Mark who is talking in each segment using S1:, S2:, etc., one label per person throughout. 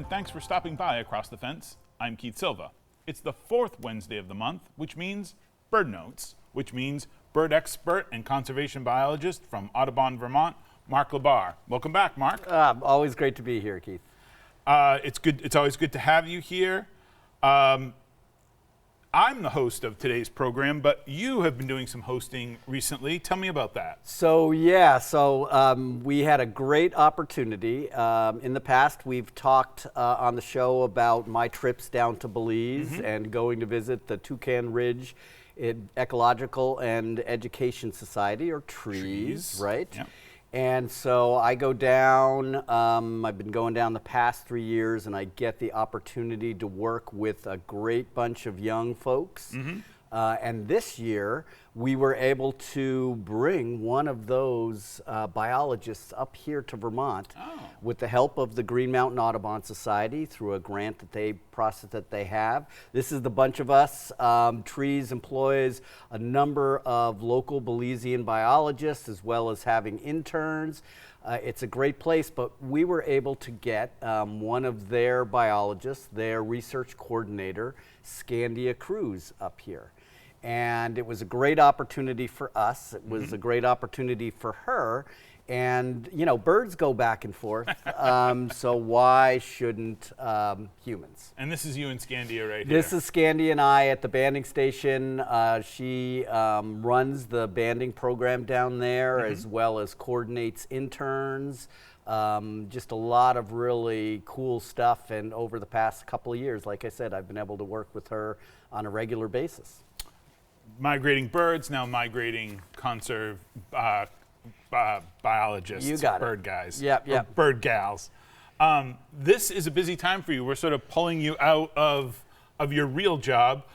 S1: and thanks for stopping by Across the Fence. I'm Keith Silva. It's the fourth Wednesday of the month, which means Bird Notes, which means bird expert and conservation biologist from Audubon, Vermont, Mark LaBarre. Welcome back, Mark.
S2: Always great to be here, Keith.
S1: It's good. It's always good to have you here. I'm the host of today's program, but you have been doing some hosting recently. Tell me about that.
S2: So we had a great opportunity. In the past, we've talked on the show about my trips down to Belize and going to visit the Toucan Ridge Ecological and Education Society, or TREES, right?
S1: Yep.
S2: And so I go down, I've been going down the past 3 years, and I get the opportunity to work with a great bunch of young folks. And this year, we were able to bring one of those biologists up here to Vermont with the help of the Green Mountain Audubon Society through a grant that they have. This is the bunch of us. TREES employs a number of local Belizean biologists as well as having interns. It's a great place, but we were able to get one of their biologists, their research coordinator, Scandia Cruz, up here. And it was a great opportunity for us. It was a great opportunity for her. And, you know, birds go back and forth, so why shouldn't humans?
S1: And this is you and Scandia right here.
S2: This is Scandia and I at the banding station. She runs the banding program down there, as well as coordinates interns. Just a lot of really cool stuff. And over the past couple of years, like I said, I've been able to work with her on a regular basis.
S1: Migrating birds, now migrating biologists,
S2: You got it.
S1: bird guys,
S2: Yep.
S1: or bird gals. This is a busy time for you. We're sort of pulling you out of your real job.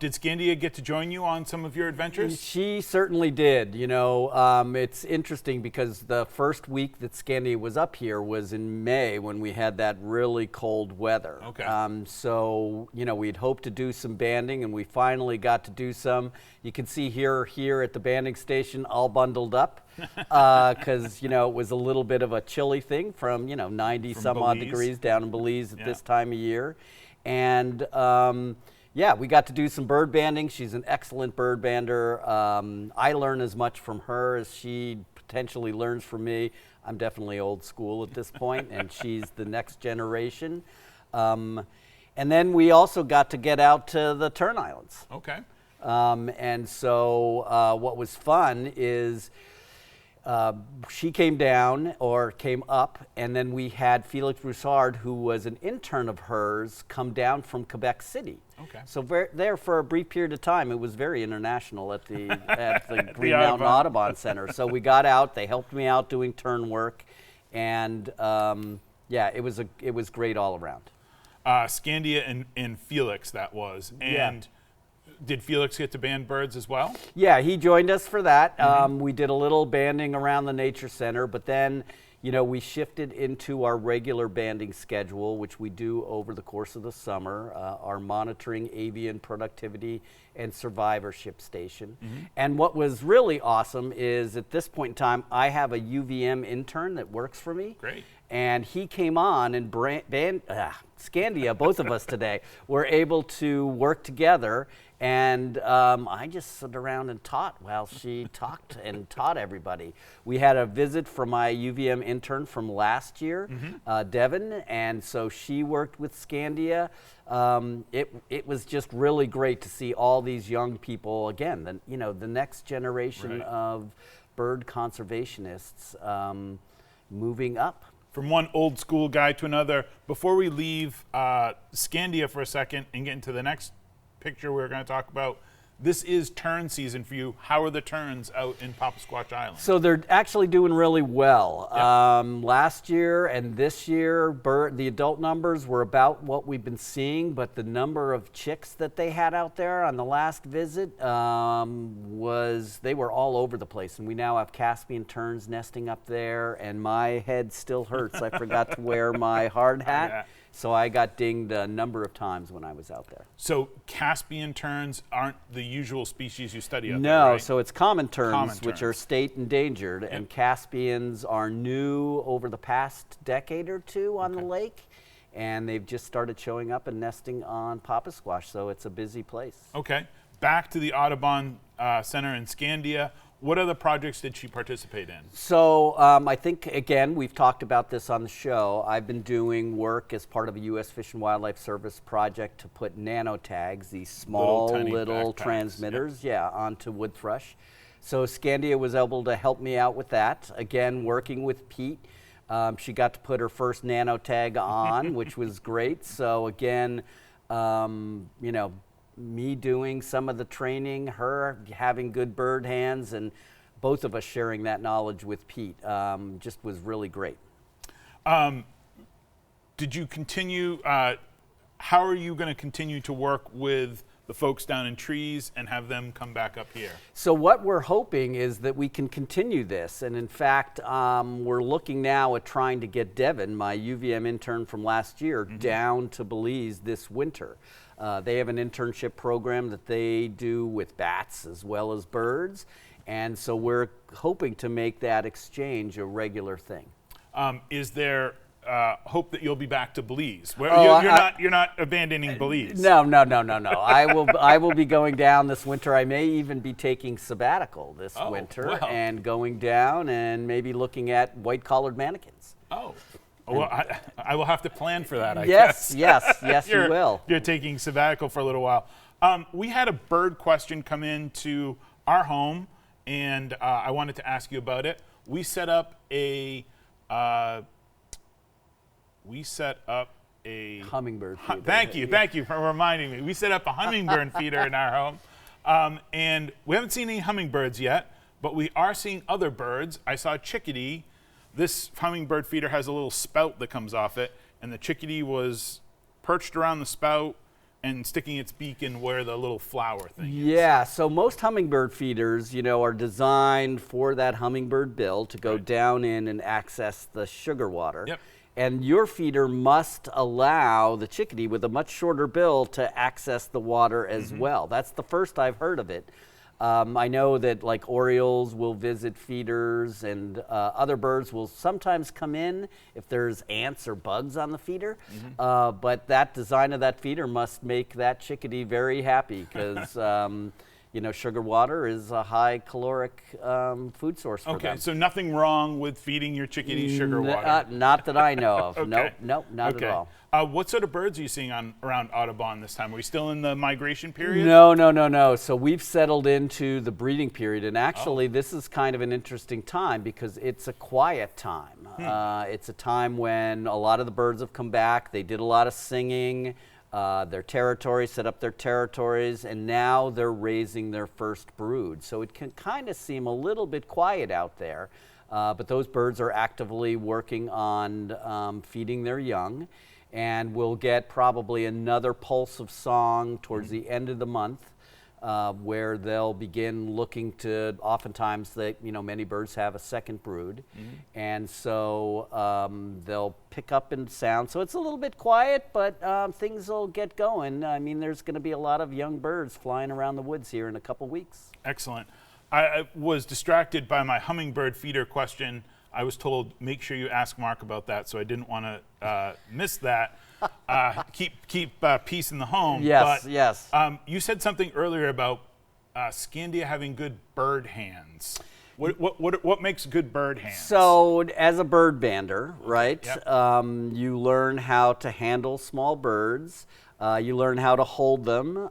S1: Did Scandia get to join you on some of your adventures?
S2: She certainly did. You know, it's interesting because the first week that Scandia was up here was in May when we had that really cold weather.
S1: Okay.
S2: So, you know, we'd hoped to do some banding, and we finally got to do some. You can see here at the banding station all bundled up because, you know, it was a little bit of a chilly thing from, 90 some odd degrees down in Belize at this time of year. And yeah, we got to do some bird banding. She's an excellent bird bander. I learn as much from her as she potentially learns from me. I'm definitely old school at this point, and she's the next generation. And then we also got to get out to the Tern Islands.
S1: Okay.
S2: And so what was fun is she came up, and then we had Felix Broussard, who was an intern of hers, come down from Quebec City.
S1: Okay.
S2: So there for a brief period of time, it was very international at the Green Mountain Audubon Center. So we got out. They helped me out doing tern work, and yeah, it was great all around.
S1: Scandia and Felix, that was. And did Felix get to band birds as well?
S2: Yeah, he joined us for that. We did a little banding around the Nature Center, but then, we shifted into our regular banding schedule, which we do over the course of the summer, our monitoring avian productivity and survivorship station. And what was really awesome is at this point in time, I have a UVM intern that works for me.
S1: Great.
S2: And he came on and Scandia, both of us today, were able to work together. And I just stood around and taught while she talked and taught everybody. We had a visit from my UVM intern from last year, Devin, and so she worked with Scandia. It was just really great to see all these young people, again, the next generation of bird conservationists moving up.
S1: From one old school guy to another. Before we leave Scandia for a second and get into the next picture we're going to talk about, this is tern season for you. How are the terns out in Papasequatch Island?
S2: So they're actually doing really well.
S1: Yep.
S2: Last year and this year, the adult numbers were about what we've been seeing, but the number of chicks that they had out there on the last visit they were all over the place. And we now have Caspian terns nesting up there, and my head still hurts. I forgot to wear my hard hat.
S1: Yeah.
S2: So I got dinged a number of times when I was out there.
S1: So Caspian terns aren't the usual species you study out there,
S2: No,
S1: right?
S2: so it's common terns, which are state endangered, and Caspians are new over the past decade or two on the lake. and they've just started showing up and nesting on Papa Squash, so it's a busy place.
S1: Okay. Back to the Audubon Center in Scandia. What other projects did she participate in?
S2: So I think, again, we've talked about this on the show. I've been doing work as part of a U.S. Fish and Wildlife Service project to put nano tags, these small
S1: tiny
S2: little
S1: backpacks.
S2: transmitters, onto wood thrush. So Scandia was able to help me out with that. Again, working with Pete. She got to put her first nano tag on, which was great. So again, you know, me doing some of the training, her having good bird hands, and both of us sharing that knowledge with Pete just was really great.
S1: Did you continue, how are you going to continue to work with the folks down in Trees and have them come back up here?
S2: So what we're hoping is that we can continue this, and in fact, we're looking now at trying to get Devin, my UVM intern from last year, down to Belize this winter. They have an internship program that they do with bats as well as birds, and so we're hoping to make that exchange a regular thing.
S1: Is there hope that you'll be back to Belize? Where
S2: Oh,
S1: you're not abandoning Belize.
S2: No. I will be going down this winter. I may even be taking sabbatical this winter
S1: wow.
S2: and going down and maybe looking at white-collared mannequins.
S1: Oh. Well, I will have to plan for that, I guess.
S2: Yes, you will.
S1: You're taking sabbatical for a little while. We had a bird question come into our home, and I wanted to ask you about it. We set up a
S2: Hummingbird feeder.
S1: Thank you for reminding me. We set up a hummingbird feeder in our home, and we haven't seen any hummingbirds yet, but we are seeing other birds. I saw a chickadee. This hummingbird feeder has a little spout that comes off it, and the chickadee was perched around the spout and sticking its beak in where the little flower thing is.
S2: Yeah, so most hummingbird feeders, you know, are designed for that hummingbird bill to go down in and access the sugar water.
S1: Yep.
S2: And your feeder must allow the chickadee with a much shorter bill to access the water as well. That's the first I've heard of it. I know that like orioles will visit feeders, and other birds will sometimes come in if there's ants or bugs on the feeder. But that design of that feeder must make that chickadee very happy because you know, sugar water is a high caloric food source for them.
S1: Okay, so nothing wrong with feeding your chickadee sugar water?
S2: Not that I know of.
S1: Okay.
S2: Nope, not at all.
S1: What sort of birds are you seeing around Audubon this time? Are we still in the migration period?
S2: No. So we've settled into the breeding period, and actually this is kind of an interesting time because it's a quiet time. It's a time when a lot of the birds have come back. They did a lot of singing. Their territories, set up their territories, and now they're raising their first brood. So it can kind of seem a little bit quiet out there, but those birds are actively working on feeding their young, and we'll get probably another pulse of song towards the end of the month, where they'll begin looking to, oftentimes, many birds have a second brood, and so they'll pick up in sound. So it's a little bit quiet, but things will get going. I mean, there's going to be a lot of young birds flying around the woods here in a couple weeks.
S1: Excellent. I was distracted by my hummingbird feeder question. I was told, make sure you ask Mark about that, so I didn't want to miss that. Keep peace in the home.
S2: Yes,
S1: but,
S2: yes.
S1: You said something earlier about Scandia having good bird hands. What makes good bird hands?
S2: So as a bird bander, right,
S1: Yep.
S2: you learn how to handle small birds. You learn how to hold them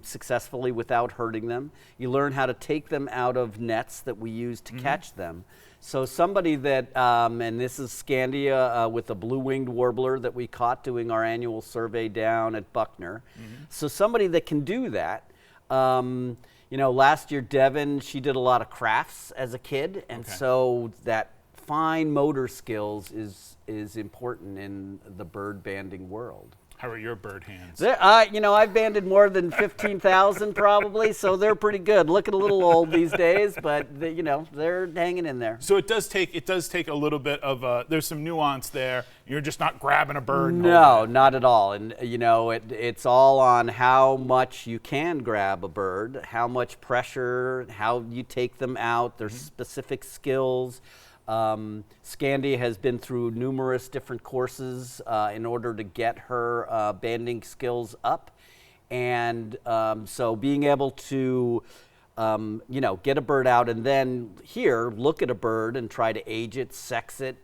S2: successfully without hurting them. You learn how to take them out of nets that we use to catch them. So somebody that, and this is Scandia with a blue-winged warbler that we caught doing our annual survey down at Buckner. So somebody that can do that. Last year Devin, she did a lot of crafts as a kid, and so that fine motor skills is important in the bird banding world.
S1: How are your bird hands?
S2: I've banded more than 15,000 probably, so they're pretty good. Looking a little old these days, but they're hanging in there.
S1: So it does take a little bit of there's some nuance there. You're just not grabbing a bird.
S2: No, not at all. And it's all on how much you can grab a bird, how much pressure, how you take them out. There's specific skills. Scandi has been through numerous different courses in order to get her banding skills up. And so being able to, get a bird out and then here, look at a bird and try to age it, sex it,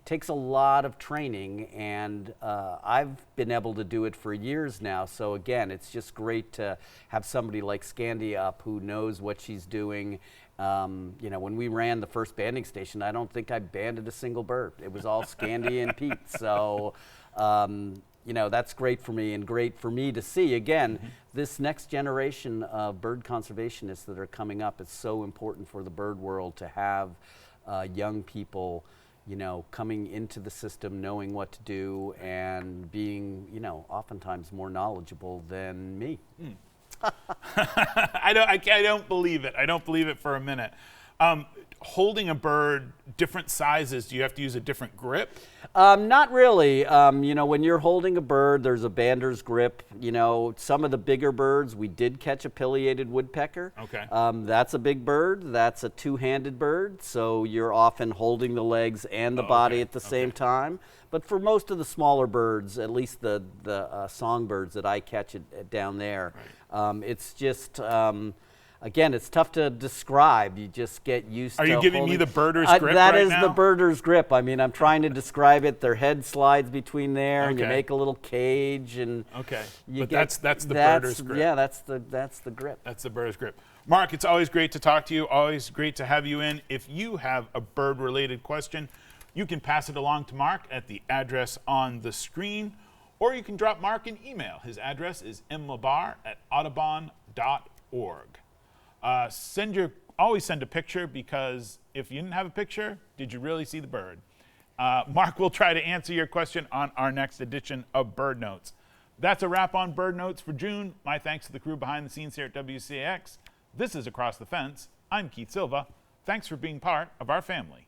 S2: takes a lot of training. And I've been able to do it for years now. So again, it's just great to have somebody like Scandi up who knows what she's doing. When we ran the first banding station, I don't think I banded a single bird. It was all Scandi and Pete. So, that's great for me and great for me to see. Again, this next generation of bird conservationists that are coming up, it's so important for the bird world to have young people, coming into the system, knowing what to do and being, oftentimes more knowledgeable than me.
S1: I don't believe it. I don't believe it for a minute. Holding a bird, different sizes, do you have to use a different grip?
S2: Not really. When you're holding a bird, there's a bander's grip. Some of the bigger birds, we did catch a pileated woodpecker.
S1: Okay.
S2: That's a big bird. That's a two-handed bird, so you're often holding the legs and the body at the same time. But for most of the smaller birds, at least the songbirds that I catch down there, it's just... again, it's tough to describe. You just get used to.
S1: Are you giving me the birder's grip
S2: That
S1: right
S2: is
S1: now?
S2: the birder's grip. I mean, I'm trying to describe it. Their head slides between there, and you make a little cage, and
S1: that's the birder's grip.
S2: Yeah, that's the grip.
S1: That's the birder's grip. Mark, it's always great to talk to you. Always great to have you in. If you have a bird-related question, you can pass it along to Mark at the address on the screen, or you can drop Mark an email. His address is mlabar@audubon.org. Always send a picture, because if you didn't have a picture, did you really see the bird? Mark will try to answer your question on our next edition of Bird Notes. That's a wrap on Bird Notes for June. My thanks to the crew behind the scenes here at WCAX. This is Across the Fence. I'm Keith Silva. Thanks for being part of our family.